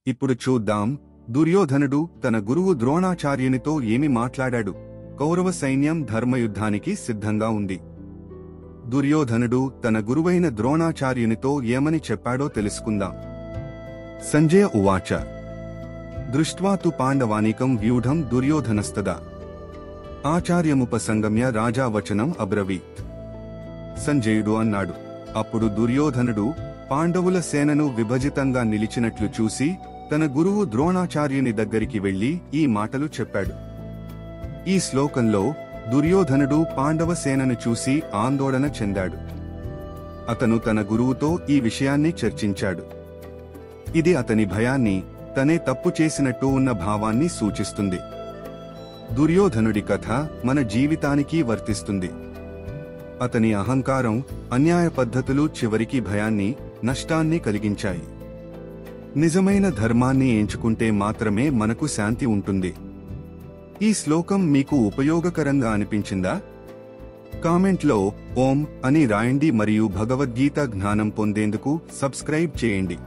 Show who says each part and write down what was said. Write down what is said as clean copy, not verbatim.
Speaker 1: ఇప్పుడు చూద్దాం, దుర్యోధనుడు తన గురువు ద్రోణాచార్యునితో ఏమి మాట్లాడాడు. కౌరవ సైన్యం ధర్మయుద్ధానికి సిద్ధంగా ఉంది. దుర్యోధనుడు తన గురువైన ద్రోణాచార్యునితో ఏమని చెప్పాడో తెలుసుకుందాం. సంజయ ఉవాచ దృష్ట్వా తు పాండవానికం వ్యూఢం దుర్యోధనస్తదా ఆచార్యముపసంగమ్య రాజా వచనం అబ్రవీత్. సంజయుడు అన్నాడు. అప్పుడు దుర్యోధనుడు పాండవుల సేనను విభజితంగా నిలిచినట్లు చూసి తన గురువు ద్రోణాచార్యుని దగ్గరికి వెళ్లి ఈ మాటలు చెప్పాడు. ఈ శ్లోకంలో దుర్యోధనుడు పాండవ సేనను చూసి ఆందోళన చెందాడు. అతను తన గురువుతో ఈ విషయాన్ని చర్చించాడు. ఇది అతని భయాన్ని, తనే తప్పు చేసినట్టు ఉన్న భావాన్ని సూచిస్తుంది. దుర్యోధనుడి కథ మన జీవితానికి వర్తిస్తుంది. అతని అహంకారం, అన్యాయ పద్ధతులు చివరికి భయాన్ని, నష్టాన్ని కలిగించాయి. నిజమైన ధర్మాన్ని ఎంచుకుంటే మాత్రమే మనకు శాంతి ఉంటుంది. ఈ శ్లోకం మీకు ఉపయోగకరంగా అనిపించిందా? కామెంట్లో ఓం అని రాయండి మరియు భగవద్గీత జ్ఞానం పొందేందుకు సబ్స్క్రైబ్ చేయండి.